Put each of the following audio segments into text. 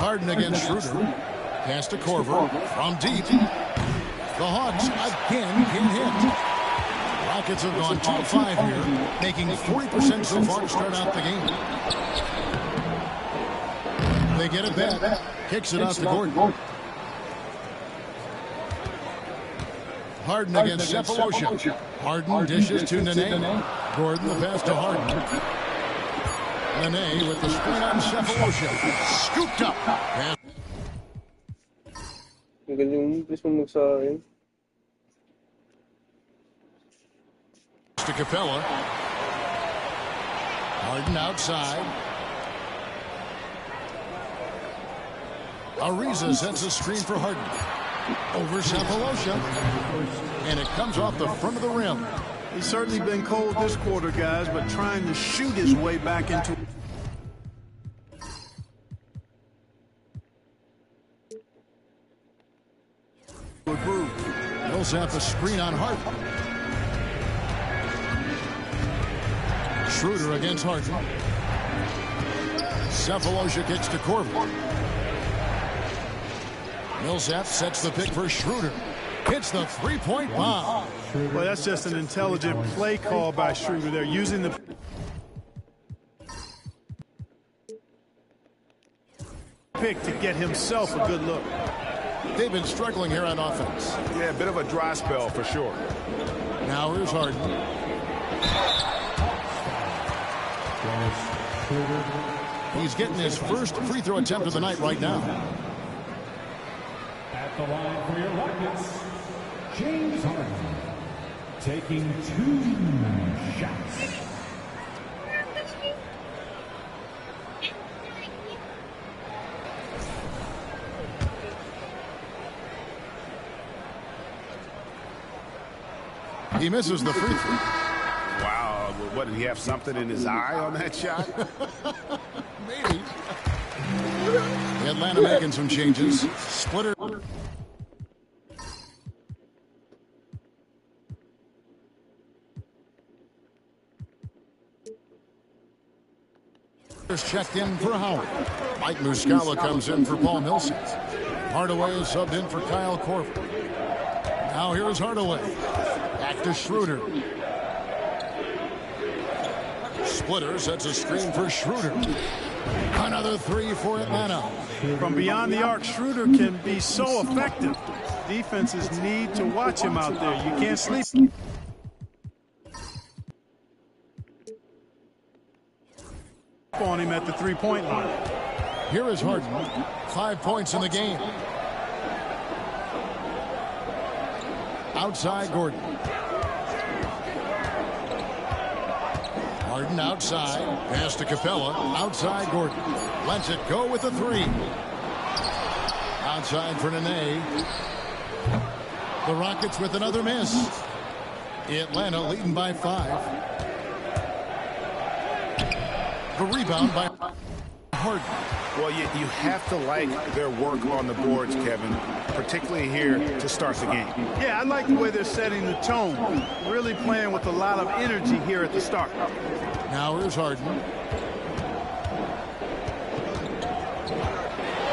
Harden against Schroeder. Pass to Korver from deep. The Hawks again can't hit. Rockets have gone 2 of 5 here, making 40% so far to start out the game. They get it back. Kicks it out to Gordon. Harden against Cephalosha. Harden dishes to Nene. Gordon the pass to Harden. Nene with the screen on Cephalosha. Scooped up. Pass to Capella. Harden outside. Ariza sets a screen for Harden. Over Cephalosha. And it comes off the front of the rim. He's certainly been cold this quarter, guys, but trying to shoot his way back into... Millsap a screen on Harden. Schroeder against Harden. Cephalosha kicks to Korver. Millsap sets the pick for Schroeder. Hits the three-point bomb. Well, that's just an intelligent play call by Schroeder. They're using the pick to get himself a good look. They've been struggling here on offense. Yeah, a bit of a dry spell for sure. Now here's Harden. He's getting his first free throw attempt of the night right now. At the line for your Rockets, James Harden, taking 2 shots. He misses the free throw. Wow, what, did he have something in his eye on that shot? Maybe. Atlanta making some changes. Splitter. Checked in for Howard. Mike Muscala comes in for Paul Millsap. Hardaway is subbed in for Kyle Korver. Now here's Hardaway. Back to Schroeder. Splitter sets a screen for Schroeder. Another three for Atlanta. From beyond the arc, Schroeder can be so effective. Defenses need to watch him out there. You can't sleep. On him at the three-point line. Here is Harden. 5 points in the game. Outside Gordon. Harden outside. Pass to Capella. Outside Gordon. Lets it go with a three. Outside for Nene. The Rockets with another miss. Atlanta leading by 5. The rebound by Harden. Well, you have to like their work on the boards, Kevin, particularly here to start the game. Yeah, I like the way they're setting the tone. Really playing with a lot of energy here at the start. Now here's Harden.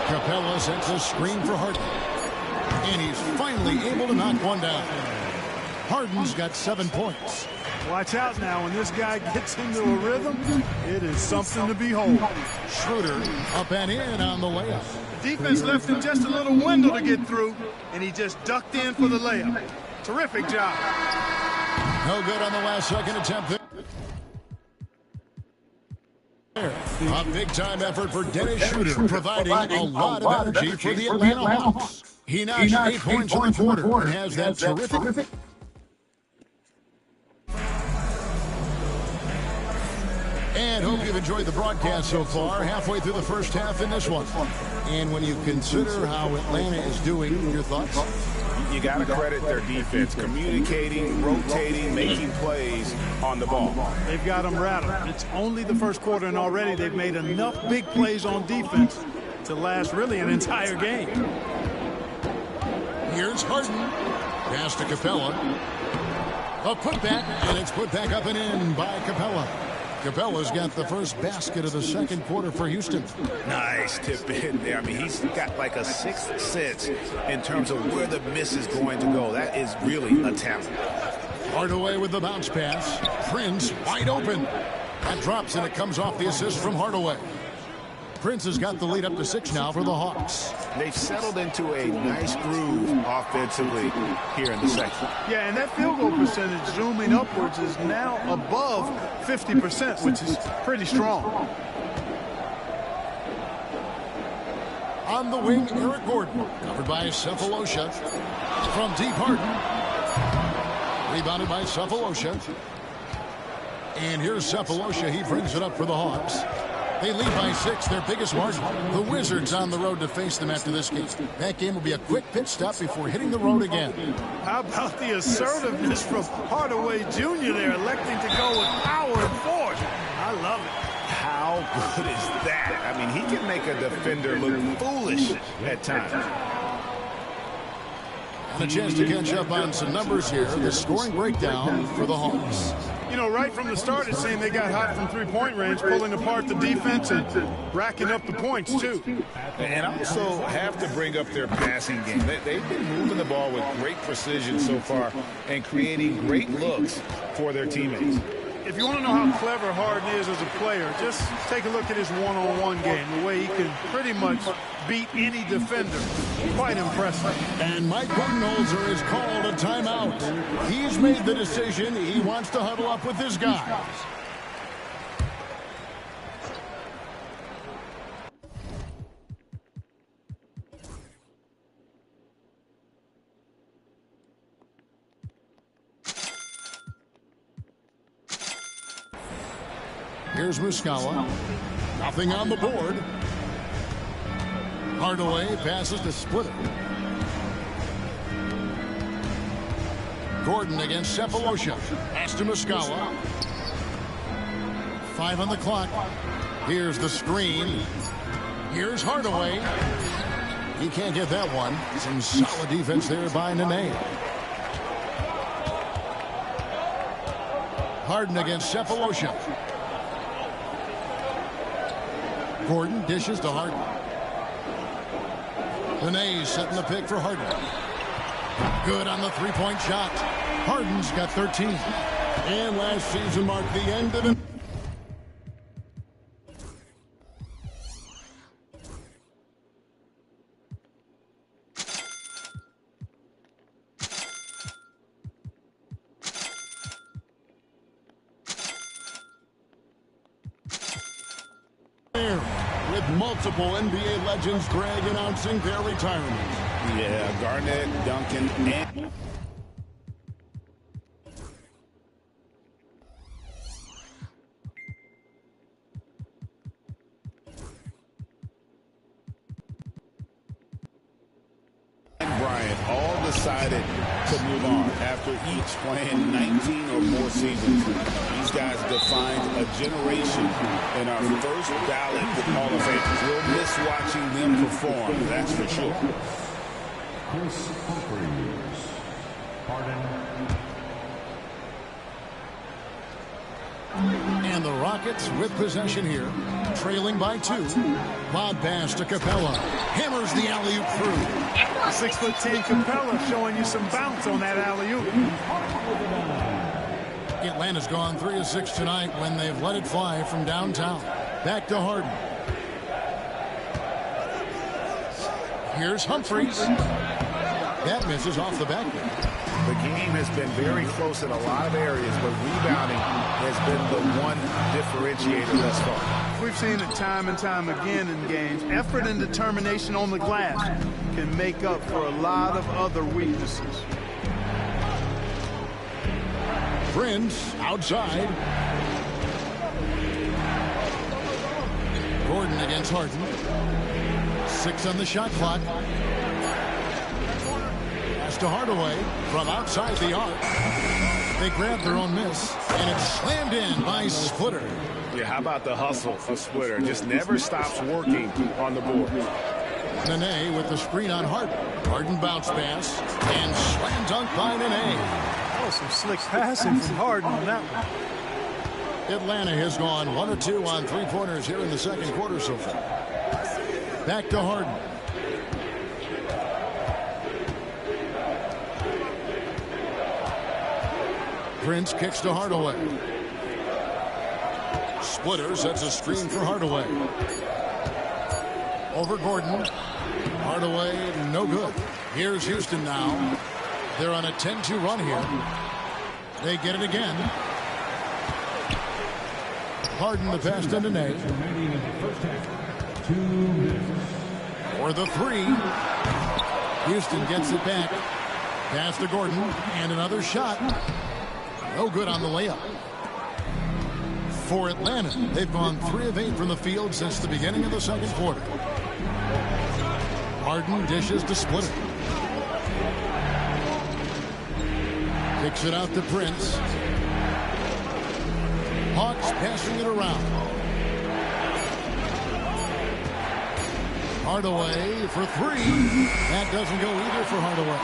Capella sets a screen for Harden. And he's finally able to knock one down. Harden's got 7 points. Watch out now. When this guy gets into a rhythm, it is something to behold. Schroeder up and in on the layup. The defense left him just a little window to get through, and he just ducked in for the layup. Terrific job. No good on the last second attempt there. A big-time effort for Dennis Schroeder, providing a lot of energy for the Atlanta Hawks. He notched 8 points in the quarter and has that terrific... And hope you've enjoyed the broadcast so far. Halfway through the first half in this one. And when you consider how Atlanta is doing, your thoughts? You got to credit their defense, communicating, rotating, making plays on the ball. They've got them rattled. It's only the first quarter, and already they've made enough big plays on defense to last really an entire game. Here's Harden. Pass to Capella. A putback, and it's put back up and in by Capella. Capella's got the first basket of the second quarter for Houston. Nice tip in there. I mean, he's got like a sixth sense in terms of where the miss is going to go. That is really a talent. Hardaway with the bounce pass. Prince wide open. That drops, and it comes off the assist from Hardaway. Prince has got the lead up to 6 now for the Hawks. They've settled into a nice groove offensively here in the second. Yeah, and that field goal percentage zooming upwards is now above 50%, which is pretty strong. On the wing, Eric Gordon, covered by Cephalosha. From deep, Harden. Rebounded by Cephalosha. And here's Cephalosha. He brings it up for the Hawks. They lead by 6, their biggest margin. The Wizards on the road to face them after this game. That game will be a quick pit stop before hitting the road again. How about the assertiveness from Hardaway Jr. there, electing to go with power and force? I love it. How good is that? I mean, he can make a defender look foolish at times. And a chance to catch up on some numbers here. The scoring breakdown for the Hawks. You know, right from the start, it seemed they got hot from three-point range, pulling apart the defense and racking up the points, too. And also have to bring up their passing game. They've been moving the ball with great precision so far and creating great looks for their teammates. If you want to know how clever Harden is as a player, just take a look at his one-on-one game, the way he can pretty much beat any defender. Quite impressive. And Mike Budenholzer has called a timeout. He's made the decision. He wants to huddle up with his guys. Here's Muscala. Nothing on the board. Hardaway passes to Splitter. Gordon against Cephalosha. Pass to Muscala. 5 on the clock. Here's the screen. Here's Hardaway. He can't get that one. Some solid defense there by Nene. Harden against Cephalosha. Gordon dishes to Harden. Nene's setting the pick for Harden. Good on the three-point shot. Harden's got 13. And last season marked the end of it. With multiple NBA legends, Greg, announcing their retirement. Yeah, Garnett, Duncan, and... Bryant all decided to move on after each playing 19 or more seasons. These guys defined a generation in our first ballot Hall of Fame. We'll miss watching them perform, that's for sure. Chris Humphries, Harden. And the Rockets with possession here, trailing by 2. Lob pass to Capella. Hammers the alley-oop through. 6'10" Capella showing you some bounce on that alley-oop. Atlanta's gone 3 of 6 tonight when they've let it fly from downtown. Back to Harden. Here's Humphries. That misses off the backboard. The game has been very close in a lot of areas, but rebounding has been the one differentiator thus far. We've seen it time and time again in games. Effort and determination on the glass can make up for a lot of other weaknesses. Prince outside. Gordon against Harden. 6 on the shot clock. Pass to Hardaway from outside the arc. They grab their own miss, and it's slammed in by Splitter. Yeah, how about the hustle of Splitter? Just never stops working on the board. Nene with the screen on Harden. Harden bounce pass, and slam dunk by Nene. Oh, some slick passing from Harden on that one. Atlanta has gone 1 of 2 on three-pointers here in the second quarter so far. Back to Harden. Prince kicks to Hardaway. Splitter sets a screen for Hardaway. Over Gordon. Hardaway, no good. Here's Houston now. They're on a 10-2 run here. They get it again. Harden the pass to Nene. For the three. Houston gets it back. Pass to Gordon. And another shot. No good on the layup. For Atlanta, they've gone 3 of 8 from the field since the beginning of the second quarter. Harden dishes to Splitter. Kicks it out to Prince. Hawks passing it around. Hardaway for 3. That doesn't go either for Hardaway.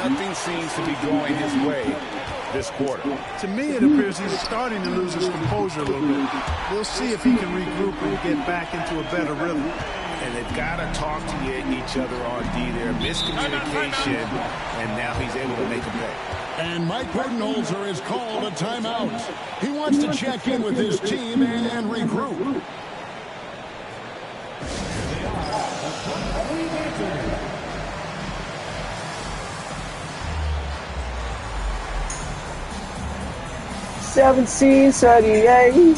Nothing seems to be going his way this quarter. To me, it appears he's starting to lose his composure a little bit. We'll see if he can regroup and get back into a better rhythm. And they've got to talk to each other on D there. Miscommunication, and now he's able to make a play. And Mike Budenholzer has called a timeout. He wants to check in with his team and regroup. $17.38.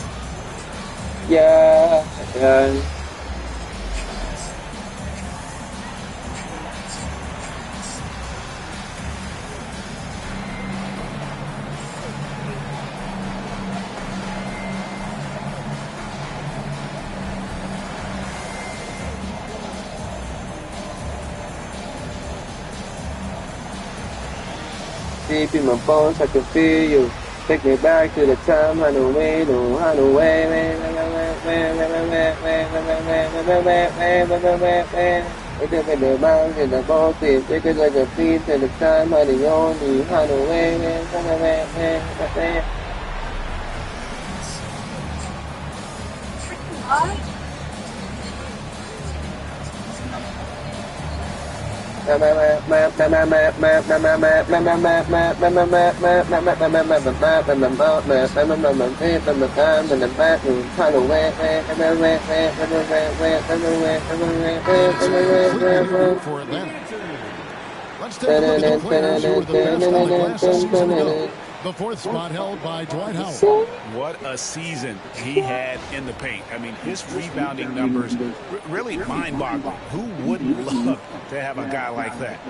Yeah. Deep in my bones, I can feel you. Take me back to the time I know way, It's up in the bounds in the ball field, because like a feet to the time I the only For Atlanta. Let's take a look at the players who were the best on the glass a season ago. The 4th spot held by Dwight Howard. What a season he had in the paint. I mean, his rebounding numbers really mind-boggling. Who wouldn't love to have a guy like that?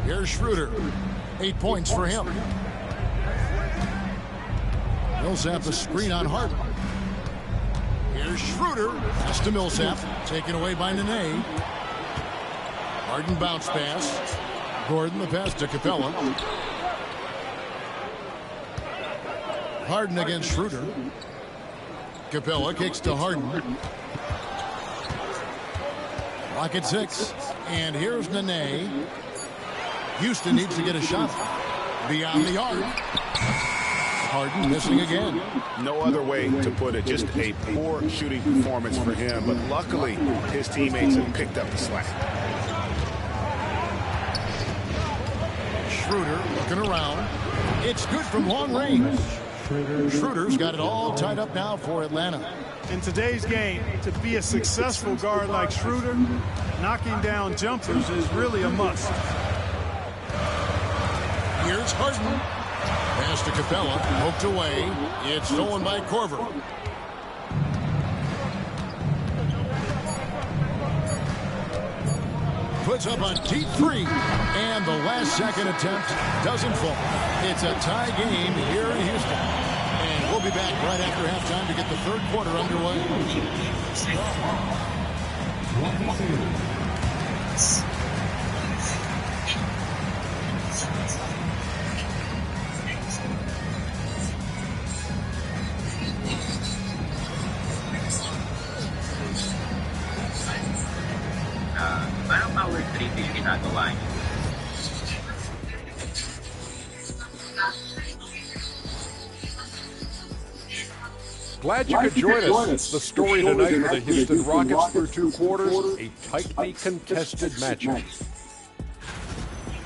Here's Schroeder. 8 points for him. Millsap a screen on Harden. Here's Schroeder. Pass to Millsap. Taken away by Nene. Harden bounce pass. Gordon the pass to Capella. Harden against Schroeder. Capella kicks to Harden. Lock at 6. And here's Nene. Houston needs to get a shot beyond the arc. Harden missing again. No other way to put it. Just a poor shooting performance for him. But luckily, his teammates have picked up the slack. Schroeder looking around. It's good from long range. Schroeder's got it all tied up now for Atlanta. In today's game, to be a successful guard like Schroeder, knocking down jumpers is really a must. Here's Harden. Pass to Capella. Poked away. It's stolen by Korver. Puts up a deep 3. And the last second attempt doesn't fall. It's a tie game here in Houston. And we'll be back right after halftime to get the third quarter underway. Parang power trip yung ginagawa niyo. Glad you could join us. The story tonight for the Houston Rockets through 2 quarters, a tightly contested matchup.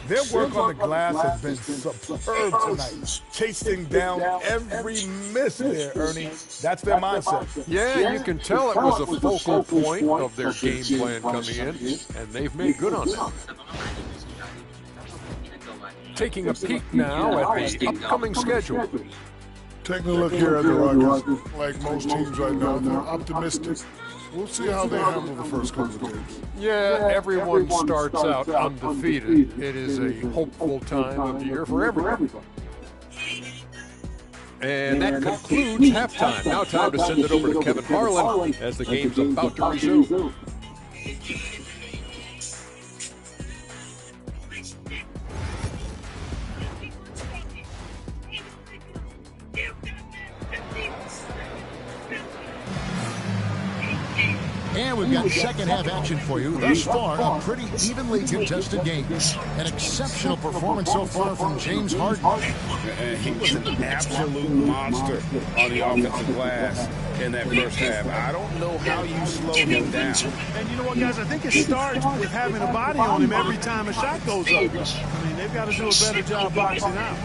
Their work on the glass has been superb tonight. Chasing down every miss there, Ernie. That's their mindset. Yeah, you can tell it was a focal point of their game plan coming in, and they've made good on that. Taking a peek now at the upcoming schedule. Taking a look here at the Rockets, like most teams right now, they're optimistic. We'll see how they handle the first couple of games. Yeah, everyone starts out undefeated. It is a hopeful time of the year for everyone. And that concludes halftime. Now time to send it over to Kevin Harlan as the game's about to resume. And we've got second half action for you. Thus far, a pretty evenly contested game. An exceptional performance so far from James Harden. And he was an absolute monster on the offensive glass in that first half. I don't know how you slow him down. And you know what, guys? I think it starts with having a body on him every time a shot goes up. I mean, they've got to do a better job boxing out.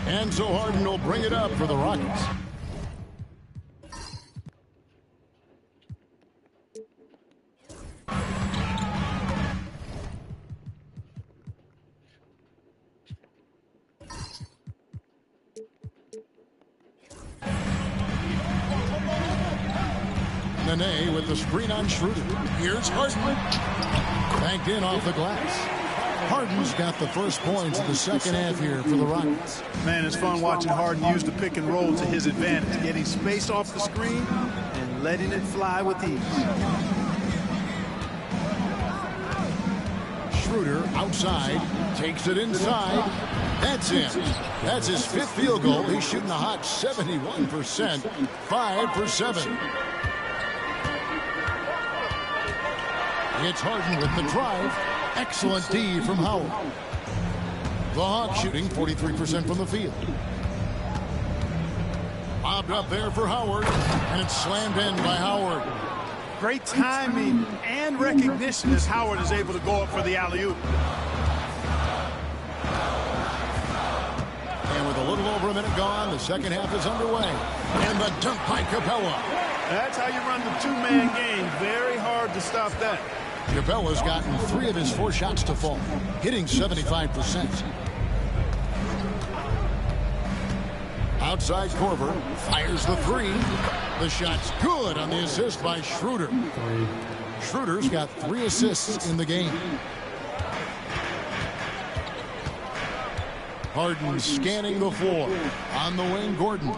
And so Harden will bring it up for the Rockets. Nene with the screen on Schroeder. Here's Harden. Banked in off the glass. Harden's got the first points of the second half here for the Rockets. Man, it's fun watching Harden use the pick and roll to his advantage, getting space off the screen and letting it fly with ease. Schroeder outside, takes it inside. That's in. That's his fifth field goal. He's shooting a hot 71%, 5 for 7. It's Harden with the drive. Excellent D from Howard. The Hawks shooting 43% from the field. Bobbed up there for Howard, and it's slammed in by Howard. Great timing and recognition as Howard is able to go up for the alley-oop. And with a little over a minute gone, the second half is underway. And the dunk by Capella. That's how you run the two-man game. Very hard to stop that. Capella's gotten 3 of his 4 shots to fall, hitting 75%. Outside Korver fires the 3. The shot's good on the assist by Schroeder. Schroeder's got 3 assists in the game. Harden scanning the floor. On the wing, Gordon.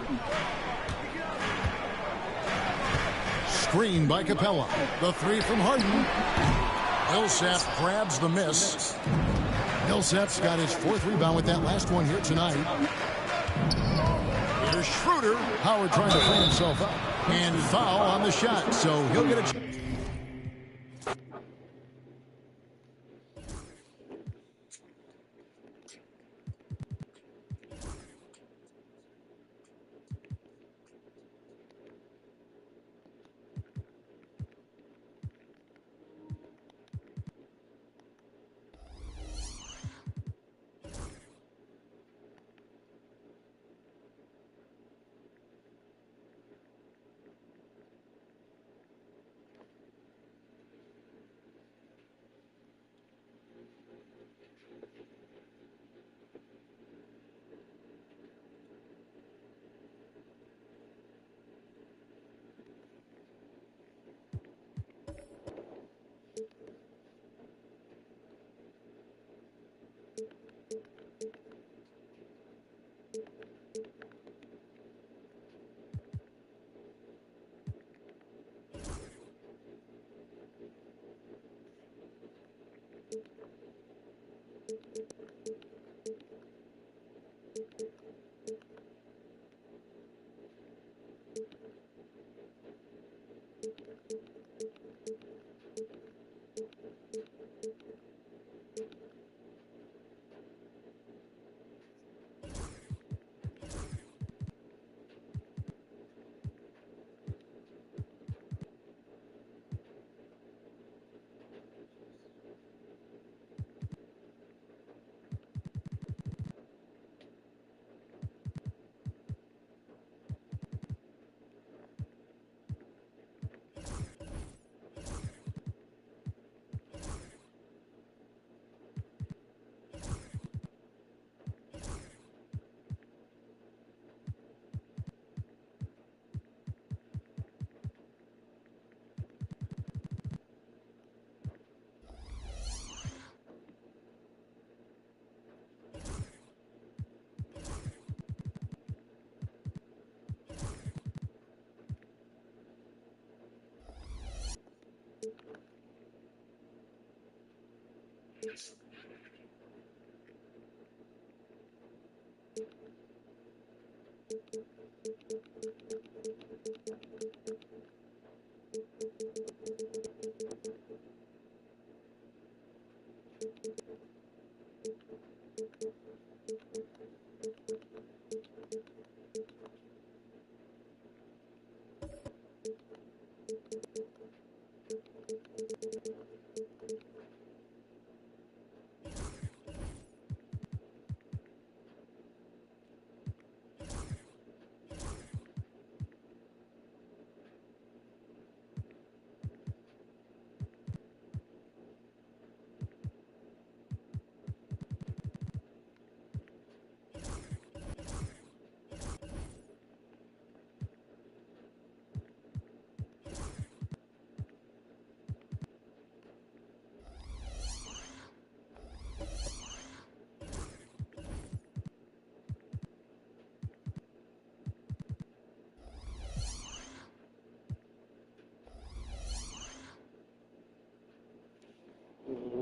Screen by Capella. The 3 from Harden. Millsap grabs the miss. Millsap's got his 4th rebound with that last one here tonight. Here's Schroeder. Howard trying to free himself up. And foul on the shot, so he'll get a...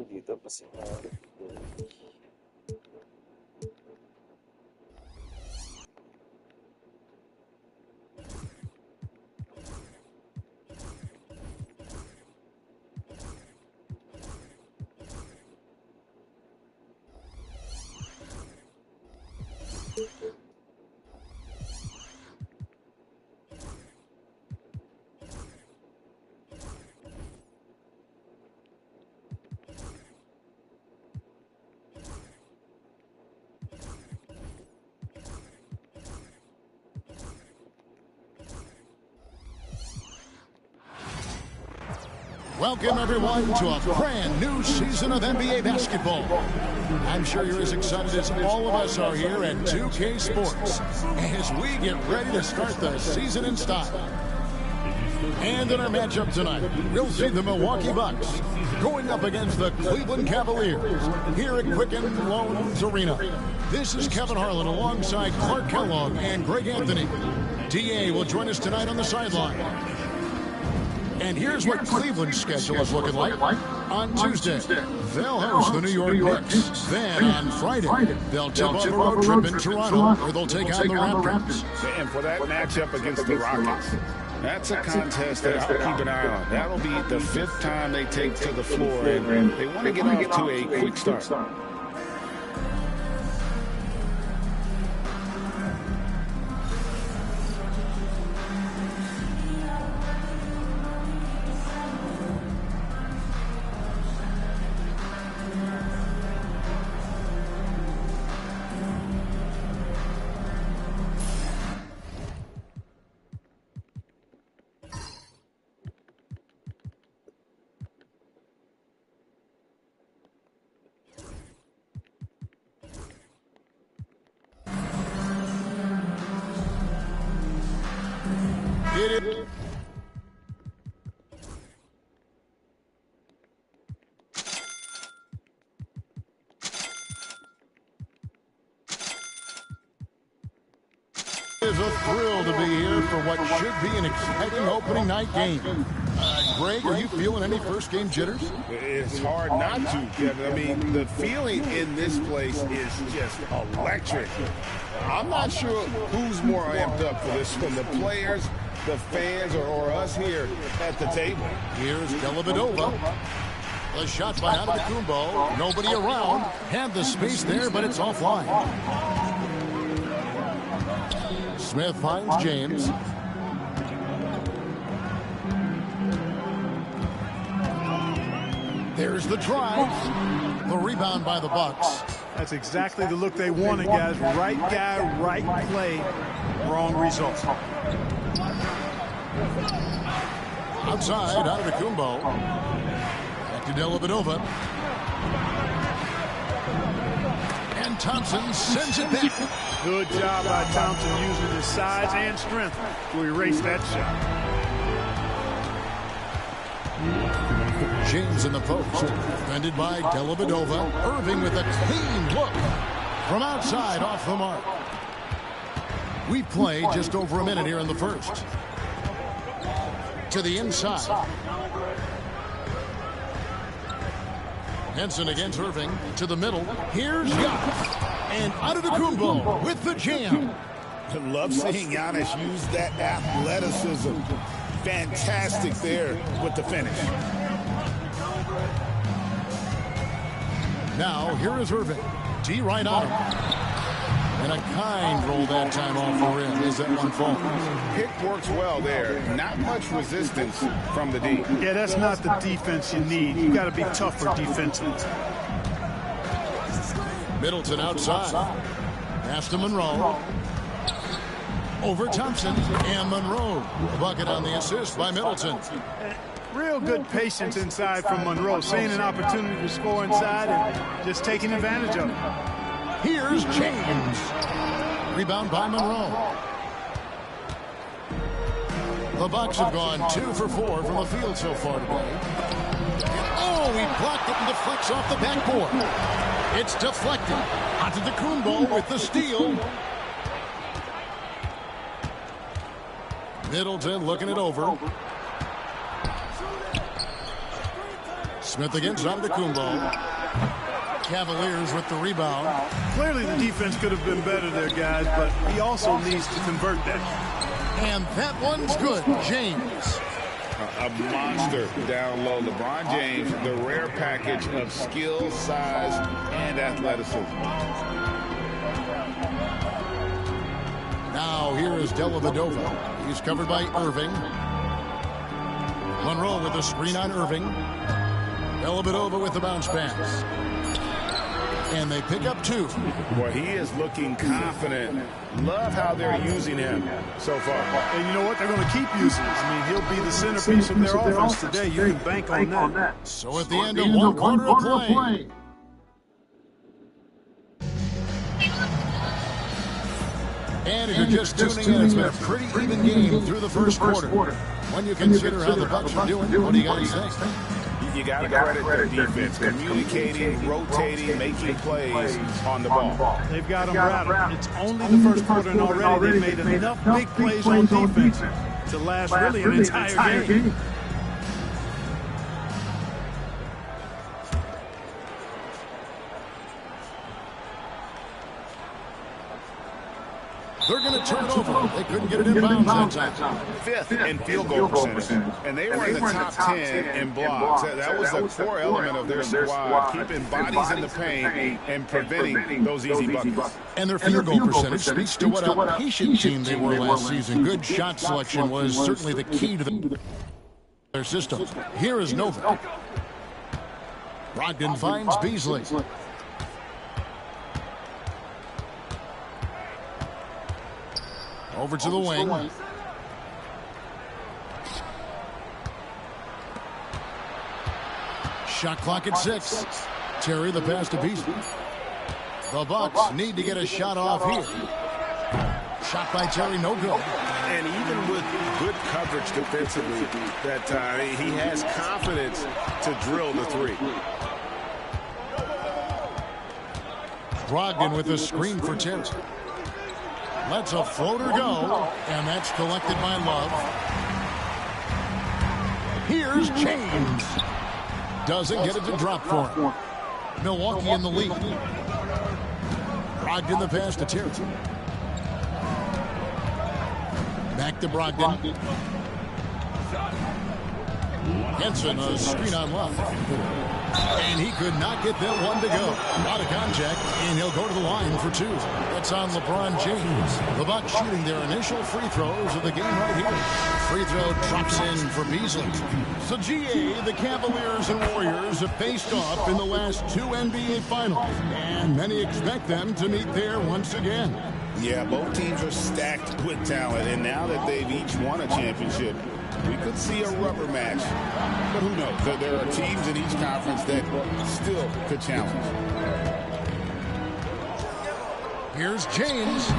Dito kasi Welcome, everyone, to a brand new season of NBA basketball. I'm sure you're as excited as all of us are here at 2K Sports as we get ready to start the season in style. And in our matchup tonight, we'll see the Milwaukee Bucks going up against the Cleveland Cavaliers here at Quicken Loans Arena. This is Kevin Harlan alongside Clark Kellogg and Greg Anthony. DA will join us tonight on the sideline. And here's what Cleveland's schedule is looking like. On Tuesday, they'll host the New York Knicks. Then on Friday, they'll tip off a road trip in Toronto, where they'll take on the Raptors. And for that matchup against the Rockets, that's a contest that I'll keep an eye on. That'll be the 5th time they take to the floor, and they want to get off to a quick start. It's a thrill to be here for what should be an exciting opening night game. Greg, are you feeling any first game jitters? It's hard not to, Kevin. I mean, the feeling in this place is just electric. I'm not sure who's more amped up for this one, the players, the fans, or us here at the table. Here's Dellavedova. The shot by Antetokounmpo. Nobody around. Had the space there, but it's offline. Smith finds James. There's the drive. The rebound by the Bucks. That's exactly the look they wanted, guys. Right guy, right play, wrong result. Outside, Antetokounmpo. Back to Dellavedova. And Thompson sends it back. Good job by Thompson using his size and strength to erase that shot. James in the post, defended by Dellavedova. Irving with a clean look from outside off the mark. We play just over a minute here in the first. To the inside. Henson against Irving to the middle. Here's Giannis. And Antetokounmpo with the jam. I love seeing Giannis use that athleticism. Fantastic there with the finish. Now, here is Irving. D right on him. And a kind roll that time off the rim as that one falls. Pick works well there. Not much resistance from the D. Yeah, that's not the defense you need. You got to be tougher defensively. Middleton outside. Pass to Monroe. Over Thompson. And Monroe. A bucket on the assist by Middleton. Real good patience inside from Monroe. Seeing an opportunity to score inside and just taking advantage of it. Here's James. Rebound by Monroe. The Bucks have gone 2 for 4 from the field so far today. Oh, he blocked it and deflects off the backboard. It's deflected. Antetokounmpo with the steal. Middleton looking it over. Smith against Antetokounmpo. Cavaliers with the rebound. Clearly the defense could have been better there, guys, but he also needs to convert that. And that one's good. James. A monster down low. LeBron James, the rare package of skill, size, and athleticism. Now here is Dellavedova. He's covered by Irving. Monroe with the screen on Irving. Dellavedova with the bounce pass. And they pick up 2. Well, he is looking confident. Love how they're using him so far. And you know what? They're going to keep using him. I mean, he'll be the centerpiece of their offense today. You can bank on that. So at the end of one quarter of play. And if you're just tuning in, it's been a pretty even game through the first quarter. When you consider how the Bucks are doing, what do you got to say? You got to credit their defense, communicating, rotating, making plays on the ball. They've got them rattled. It's only the first quarter, and already they've made enough big plays on defense to last really an entire game. They're going to turn it over. They couldn't get it in bounds that time. 5th in field goal percentage. And they were in the top 10 in blocks. That was the core element of their squad, keeping bodies in the paint and preventing those easy buckets. And their field goal percentage speaks to what a patient team they were last season. Good shot selection was certainly the key to their system. Here is Novak. Brogdon finds Beasley. Over to the wing. Shot clock at 6. Terry the pass to Beasley. The Bucks need to get a shot off here. Shot by Terry, no good. And even with good coverage defensively that time, he has confidence to drill the 3. Brogdon with a screen for Terry. Lets a floater go, and that's collected by Love. Here's James. Doesn't get it to drop for him. Milwaukee in the lead. Brogdon the pass to Terry. Back to Brogdon. Henson, a screen on Love. And he could not get that one to go. Out of contact, and he'll go to the line for 2. That's on LeBron James. The Bucks shooting their initial free throws of the game right here. Free throw drops in for Beasley. So GA, the Cavaliers and Warriors have faced off in the last 2 NBA Finals. And many expect them to meet there once again. Yeah, both teams are stacked with talent, and now that they've each won a championship, we could see a rubber match. But who knows? There are teams in each conference that still could challenge. Here's James.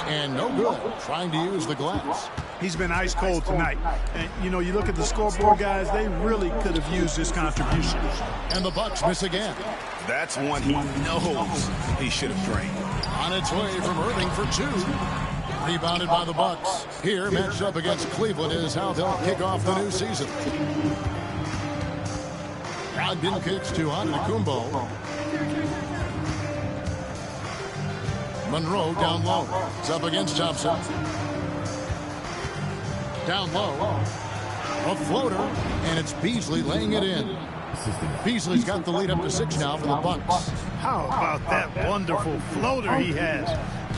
And no good. Trying to use the glass. He's been ice cold tonight. And, you know, you look at the scoreboard, guys, they really could have used his contribution. And the Bucks miss again. That's one he knows he should have drained. On its way from Irving for 2. Rebounded by the Bucks. Here, matched up against Cleveland is how they'll kick off the new season. Ogden kicks to Antetokounmpo. Monroe down low. It's up against Thompson. Down low. A floater, and it's Beasley laying it in. Beasley's got the lead up to 6 now for the Bucks. How about that wonderful floater he has,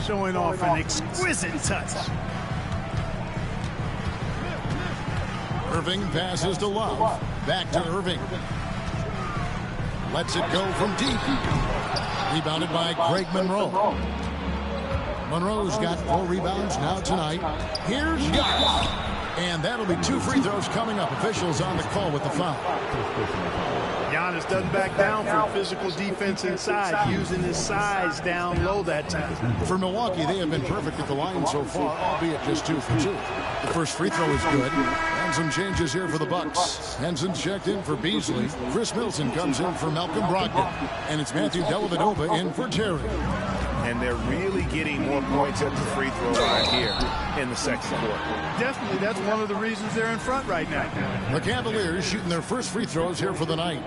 showing off an exquisite touch. Irving passes to Love. Back to Irving. Lets it go from deep. Rebounded by Greg Monroe. Monroe's got 4 rebounds now tonight. Here's Giannis. And that'll be 2 free throws coming up. Officials on the call with the foul. Giannis doesn't back down for physical defense inside, using his size down low that time. For Milwaukee, they have been perfect at the line so far, albeit just 2 for 2. The first free throw is good. And some changes here for the Bucks. Henson's checked in for Beasley. Chris Milton comes in for Malcolm Brogdon. And it's Matthew Dellavedova in for Terry. And they're really getting more points at the free throw line here in the second quarter. Definitely, that's one of the reasons they're in front right now. The Cavaliers shooting their first free throws here for the night.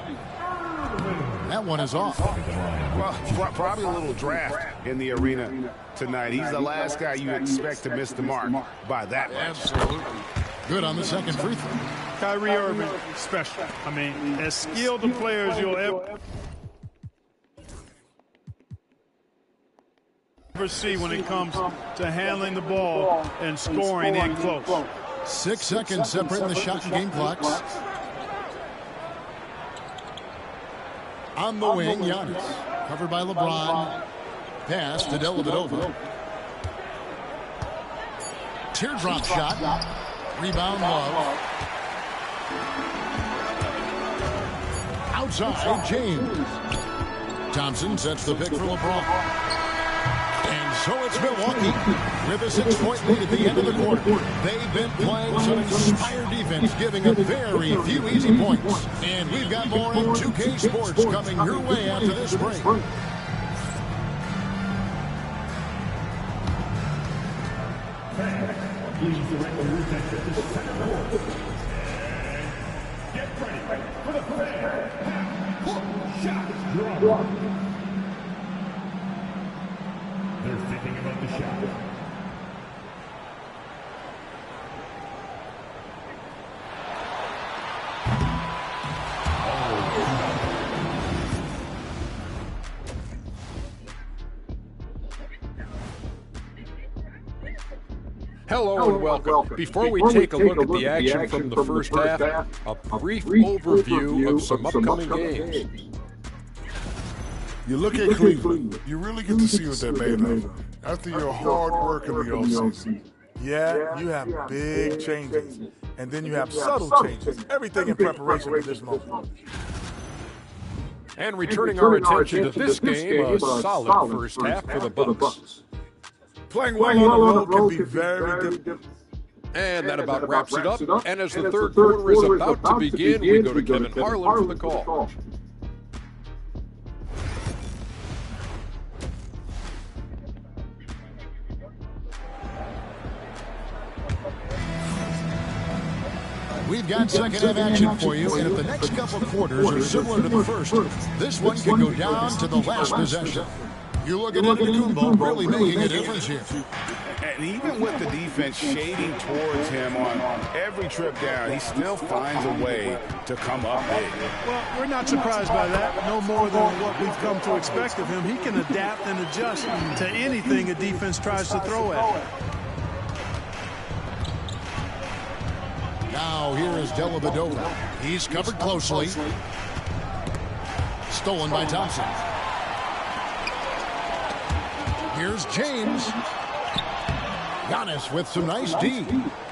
That one is off. Well, probably a little draft in the arena tonight. He's the last guy you expect to miss the mark by that much. Absolutely. Good on the second free throw. Kyrie Irving, special. I mean, as skilled a player as you'll ever see when it comes to handling the ball and scoring in close. 6 seconds separating the shot and game clocks. On the wing, Giannis. Covered by LeBron. Pass to Dellavedova. Teardrop shot. Rebound Love. Outside, James. Thompson sets the pick for LeBron. And so it's Milwaukee with a 6-point lead at the end of the quarter. They've been playing some inspired defense, giving up very few easy points. And we've got more in 2K Sports coming your way after this break. Please direct the route at the center court. And get ready for the fair half shot drop. They're thinking about the shot. Hello and welcome. Before we take a look at the action from the first half, a brief overview of some upcoming games. You look at Cleveland, you really get to see what they're made of. After your hard work in the offseason, yeah, you have big changes, and then you have subtle changes, everything in preparation for this moment. And returning our attention to this game, a solid first half for the Bucks. Playing well on the road can be very difficult. And that about wraps it up. And as the third quarter is about to begin, we go to Kevin Harlan for the call. We've got second half action for you, and if the next couple quarters are similar to the first, this one could go down to the last possession. You look at Antetokounmpo really making a difference here. And even with the defense shading towards him on every trip down, he still finds a way to come up big. Well, we're not surprised by that. No more than what we've come to expect of him. He can adapt and adjust to anything a defense tries to throw at him. Now here is Dellavedova. He's covered closely. Stolen by Thompson. Here's James. Giannis with some nice D.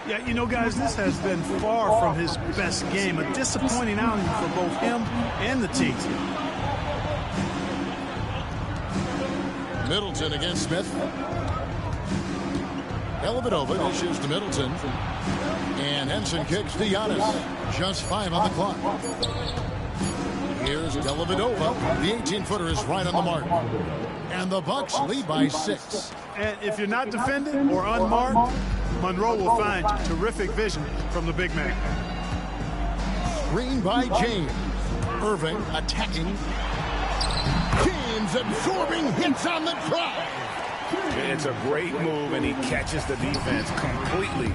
Yeah, you know, guys, this has been far from his best game. A disappointing outing for both him and the team. Middleton against Smith. Dellavedova dishes to Middleton. And Henson kicks to Giannis. Just 5 on the clock. Here's Dellavedova. The 18-footer is right on the mark. And the Bucks lead by 6. And if you're not defending or unmarked, Monroe will find you. Terrific vision from the big man. Screen by James. Irving attacking. James absorbing hits on the drive. It's a great move, and he catches the defense completely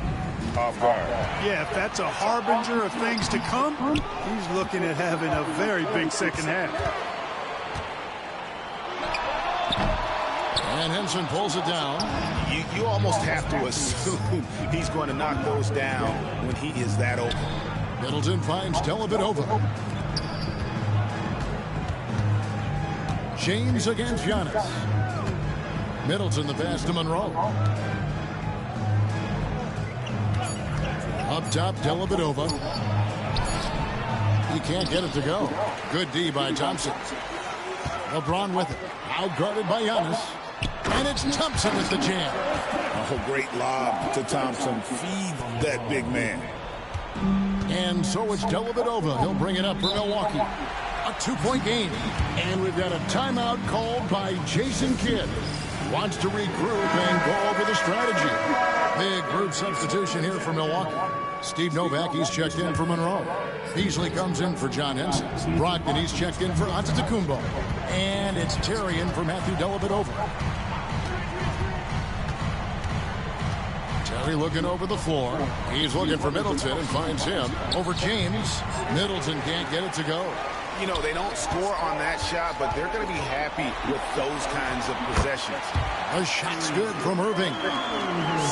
off guard. Yeah, if that's a harbinger of things to come, he's looking at having a very big second half. And Henson pulls it down. You almost have to assume he's going to knock those down when he is that open. Middleton finds Dellavedova. James against Giannis. Middleton the pass to Monroe. Up top, Dellavedova. He can't get it to go. Good D by Thompson. LeBron with it. Outguarded by Giannis. And it's Thompson with the jam. Oh, great lob to Thompson. Feed that big man. And so it's Dellavedova. He'll bring it up for Milwaukee. A 2-point game. And we've got a timeout called by Jason Kidd. Wants to regroup and go over the strategy. Big group substitution here for Milwaukee. Steve Novak, he's checked in for Monroe. Beasley comes in for John Henson. Brogdon, he's checked in for Antetokounmpo. And it's Terry in for Matthew Dellavedova. Terry looking over the floor. He's looking for Middleton and finds him over James. Middleton can't get it to go. You know, they don't score on that shot, but they're going to be happy with those kinds of possessions. A shot's good from Irving.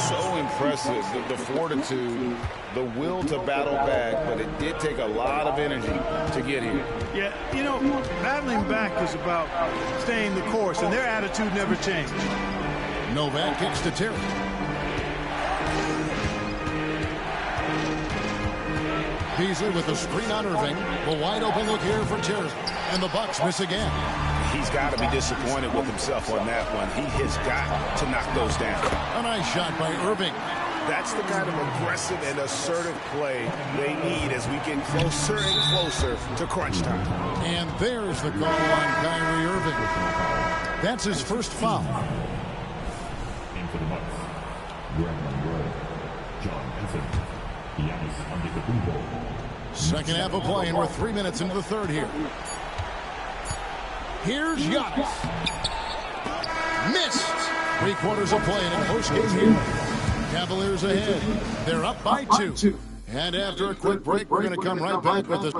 So impressive, the fortitude, the will to battle back, but it did take a lot of energy to get here. Yeah, you know, battling back is about staying the course, and their attitude never changed. Novak kicks to Terry. Beasley with the screen on Irving. A wide open look here for Terry. And the Bucks miss again. He's got to be disappointed with himself on that one. He has got to knock those down. A nice shot by Irving. That's the kind of aggressive and assertive play they need as we get closer and closer to crunch time. And there's the call on Kyrie Irving. That's his first foul. In for the Bucks, John Henson, Giannis Antetokounmpo. Second half of play, and we're 3 minutes into the third here. Here's Giannis. Missed. 3 quarters of play in a post-game here. Cavaliers ahead. They're up by 2. And after a quick break, we're going to come right back with this.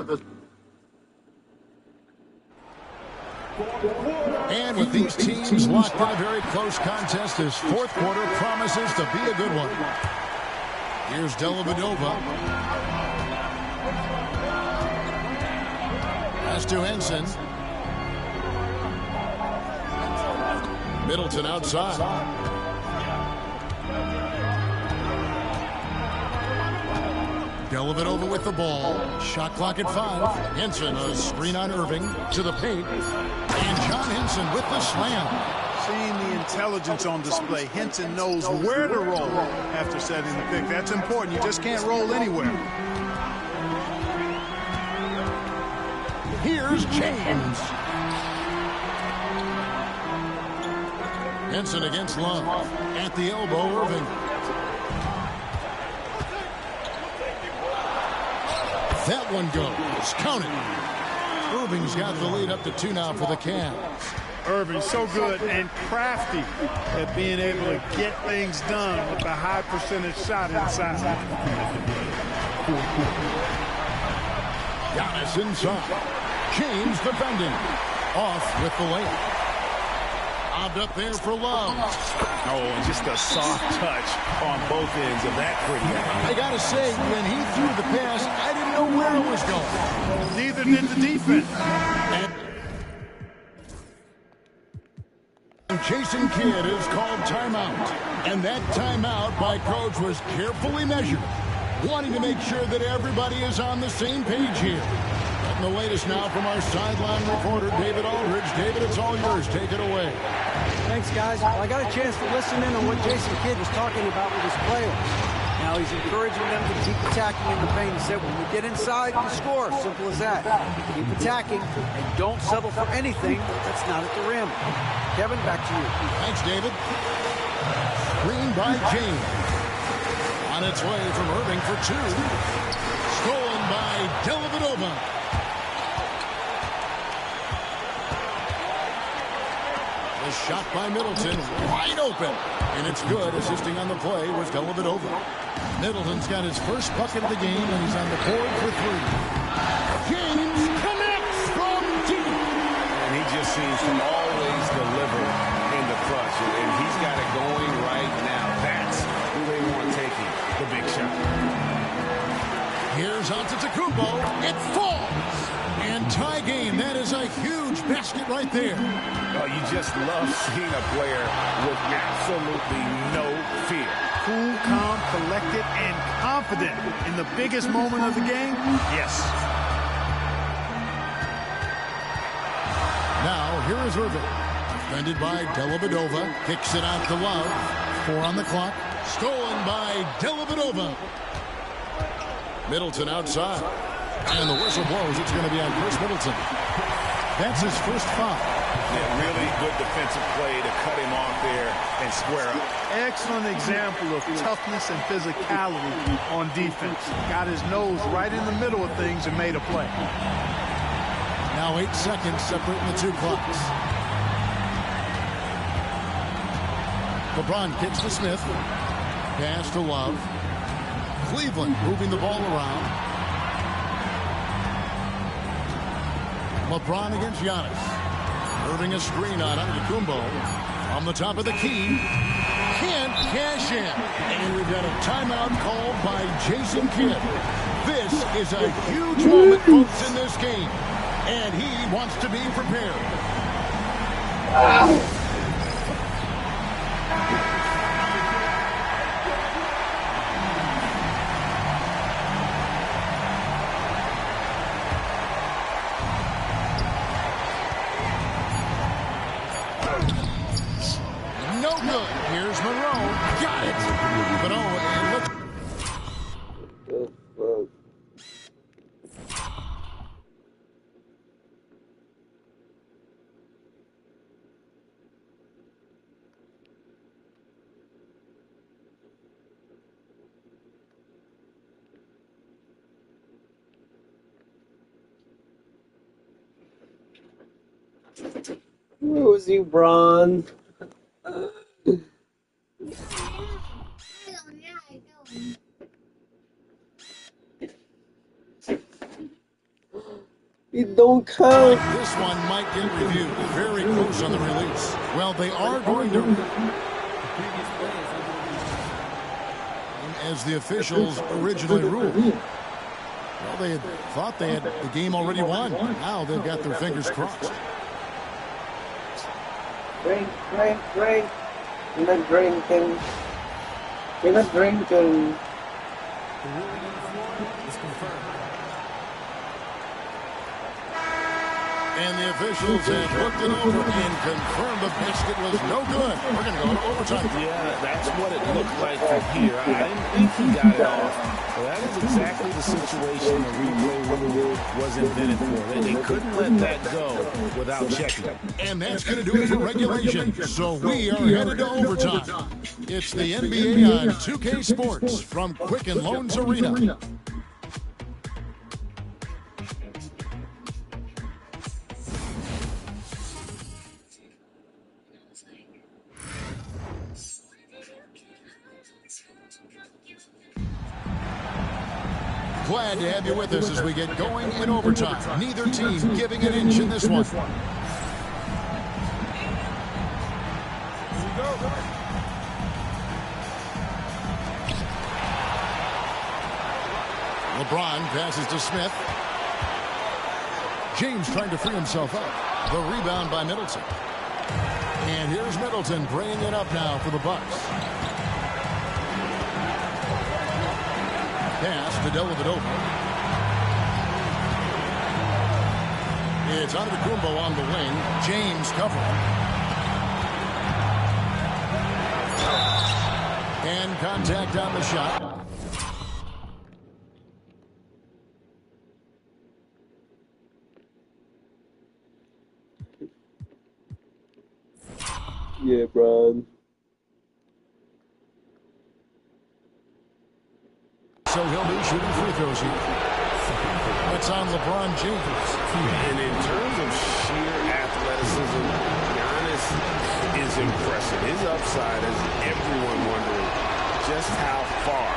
And with these teams locked in a very close contest, this fourth quarter promises to be a good one. Here's Dellavedova. Pass to Henson. Middleton outside. Dellavedova with the ball. Shot clock at 5. Henson, a screen on Irving to the paint. And John Henson with the slam. Seeing the intelligence on display, Henson knows where to roll after setting the pick. That's important. You just can't roll anywhere. Here's James. Henson against Love. At the elbow, Irving. That one goes. Count it. Irving's got the lead up to 2 now for the Cavs. Irving's so good and crafty at being able to get things done with a high percentage shot inside. Giannis inside. James defending. Off with the layup. Lobbed up there for Love. Oh, and just a soft touch on both ends of that pretty guy. I gotta say, when he threw the pass, I didn't know where it was going. Neither did the defense. And Jason Kidd is called timeout. And that timeout by coach was carefully measured, wanting to make sure that everybody is on the same page here. And the latest now from our sideline reporter, David Aldridge. David, it's all yours. Take it away. Thanks, guys. Well, I got a chance to listen in on what Jason Kidd was talking about with his players. Now he's encouraging them to keep attacking in the paint. He said, when we get inside, you score. Simple as that. Keep attacking and don't settle for anything that's not at the rim. Kevin, back to you. Thanks, David. Screen by James. On its way from Irving for 2. Stolen by Dellavedova. shot by Middleton, wide open. And it's good. Assisting on the play was Dellavedova. Middleton's got his first bucket of the game, and he's on the board for three. James connects from deep. And he just seems to always deliver in the clutch. And he's got it going right now. That's who they want taking the big shot. Here's Antetokounmpo. It falls. And tie game. That is a huge basket right there. Oh, you just love seeing a player with absolutely no fear. Cool, calm, collected, and confident in the biggest moment of the game. Yes. Now, here is Irving. Defended by Dellavedova. Kicks it out to Love. 4 on the clock. Stolen by Dellavedova. Middleton outside. And the whistle blows. It's going to be on Chris Middleton. That's his first foul. Yeah, really good defensive play to cut him off there and square up. Excellent example of toughness and physicality on defense. Got his nose right in the middle of things and made a play. Now 8 seconds separating the two clocks. LeBron kicks to Smith. Pass to Love. Cleveland moving the ball around. LeBron against Giannis. Irving a screen on Antetokounmpo. On the top of the key. Can't cash in. And we've got a timeout called by Jason Kidd. This is a huge moment, folks, in this game. And he wants to be prepared. Who's you, Braun? It don't count. This one might get reviewed. Very close on the release. Well, they are going to. As the officials originally ruled. Well, they had thought they had the game already won. Now they've got their fingers crossed. Drink. You're not drinking. You're not drinking. And the officials have looked it over and confirmed the basket was no good. We're going to go into overtime. Yeah, that's what it looked like from here. I didn't think he got it off. Well, that is exactly the situation the replay rule was invented for. They couldn't let that go without checking. And that's going to do it for regulation. So we are headed to overtime. It's the NBA on 2K Sports from Quicken Loans Arena. Glad to have you with us as we get going in overtime. Neither team giving an inch in this one. LeBron passes to Smith. James trying to free himself up. The rebound by Middleton. And here's Middleton bringing it up now for the Bucks. Pass to Dellavedova. It's Antetokounmpo on the wing. James covering. And contact on the shot. Yeah, Brian. So he'll be shooting free throws here. That's on LeBron James. And in terms of sheer athleticism, Giannis is impressive. His upside has everyone wondering just how far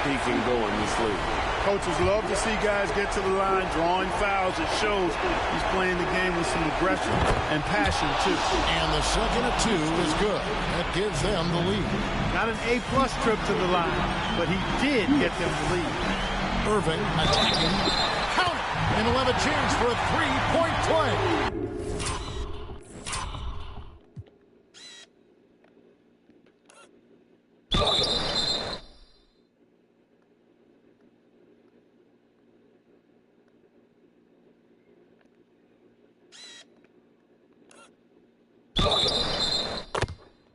he can go in this league. Coaches love to see guys get to the line, drawing fouls. It shows he's playing the game with some aggression and passion, too. And the second of 2 is good. That gives them the lead. Not an A-plus trip to the line, but he did get them the lead. Irving attacking. Count it. And he'll have a chance for a three-point play.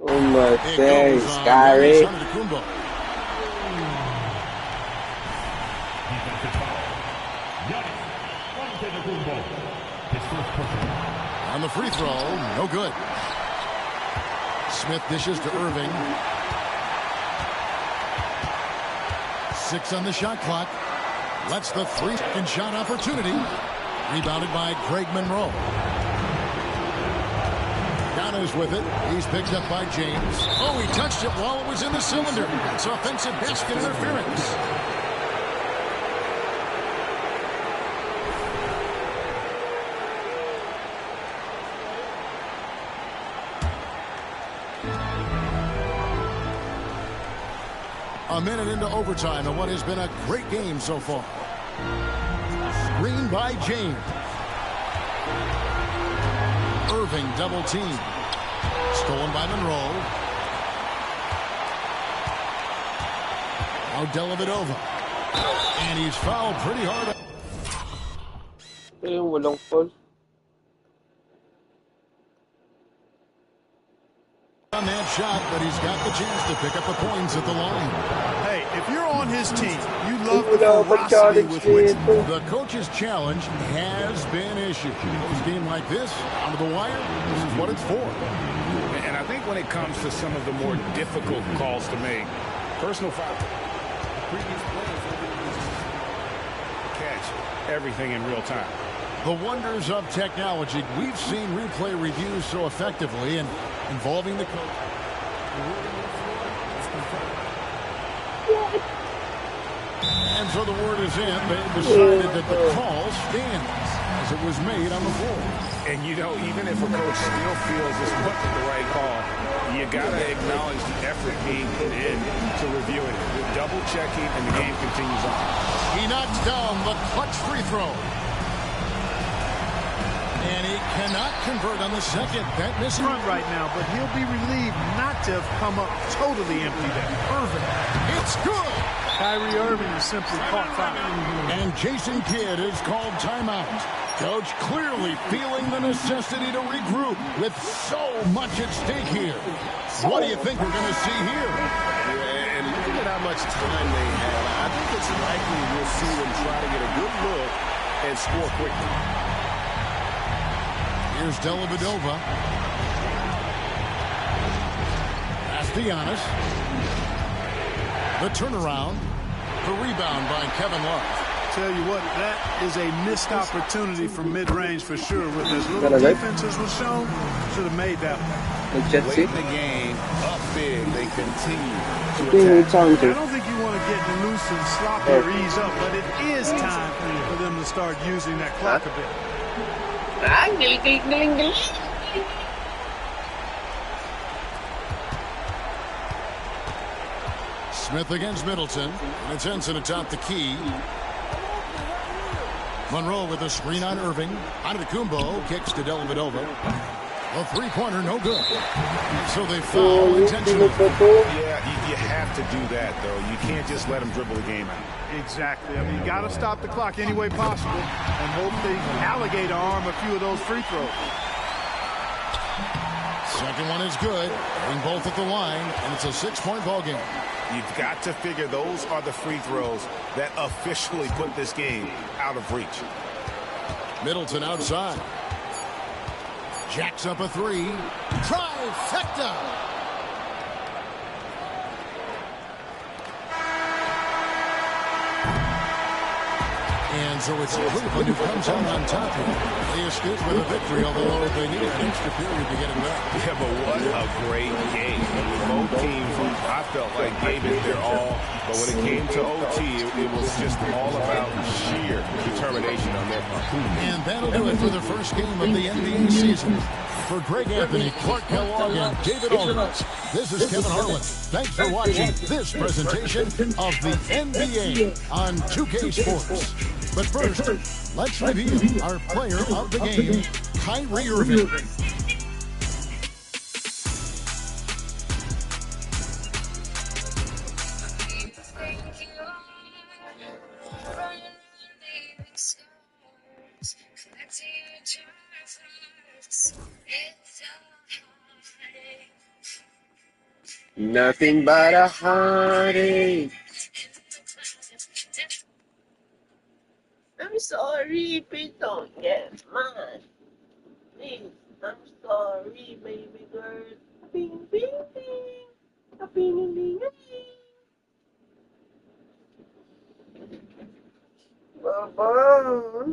Oh my days, Kyrie. On the free throw, no good. Smith dishes to Irving. 6 on the shot clock. Lets the 3-second shot opportunity. Rebounded by Greg Monroe. Dono's with it. He's picked up by James. Oh, he touched it while it was in the cylinder. It's offensive basket interference. A minute into overtime and what has been a great game so far. Screen by James. Irving double team. Stolen by Monroe. Now Dellavedova. And he's fouled pretty hard. Walang fault. On that shot, but he's got the chance to pick up the points at the line. Hey, if you're on his team, you love the ferocity with which the coach's challenge has been issued. A game like this, out of the wire, this is what it's for. And I think when it comes to some of the more difficult calls to make, personal foul, previous players catch everything in real time. The wonders of technology. We've seen replay reviews so effectively and involving the coach. And so the word is in. They decided that the call stands as it was made on the floor. And you know, even if a coach still feels this wasn't the right call, you got to acknowledge the effort being put in to review it. With double checking, and the game continues on. He knocks down the clutch free throw. And he cannot convert on the second. That missing front right now, but he'll be relieved not to have come up totally empty there. Irving, it's good. Kyrie Irving is simply caught foul. And Jason Kidd is called timeout. Coach clearly feeling the necessity to regroup with so much at stake here. What do you think we're going to see here? Yeah, and look at how much time they have. I think it's likely we'll see them try to get a good look and score quickly. Here's Dellavedova. Pass to Giannis. The turnaround. The rebound by Kevin Love. Tell you what, that is a missed opportunity from mid-range for sure. With as little defense as was shown, should have made that one. Late in the game, up big, they continue to attack. I don't think you want to get loose and sloppy or ease up, but it is time for them to start using that clock a bit. Smith against Middleton. And it's Henson atop the key. Monroe with a screen on Irving. Antetokounmpo kicks to Dellavedova. A three-pointer, no good. So they foul intentionally. Yeah, you have to do that, though. You can't just let them dribble the game out. Exactly. I mean, you got to stop the clock any way possible and hope they alligator arm a few of those free throws. Second one is good. Bring both at the line, and it's a 6-point ball game. You've got to figure those are the free throws that officially put this game out of reach. Middleton outside. Jacks up a three. Trifecta. And And so it's Cleveland who comes out on top here. They escape with a victory, although they needed an extra period to get it back. Yeah, but what a great game. I mean, both teams, I felt like gave it their all. But when it came to OT, it was just all about sheer determination on their part. And that'll do it for the first game of the NBA season. For Greg Anthony, Clark Kellogg, and David Aldridge, this is Kevin Harlan. Thanks for watching this presentation of the NBA on 2K Sports. But first, let's review our player of the game, Kyrie Irving. Nothing but a heartache. I'm sorry, please don't get mad. Please, I'm sorry, baby girl. Bing, bing, bing. Bing, bing, bing. Baba.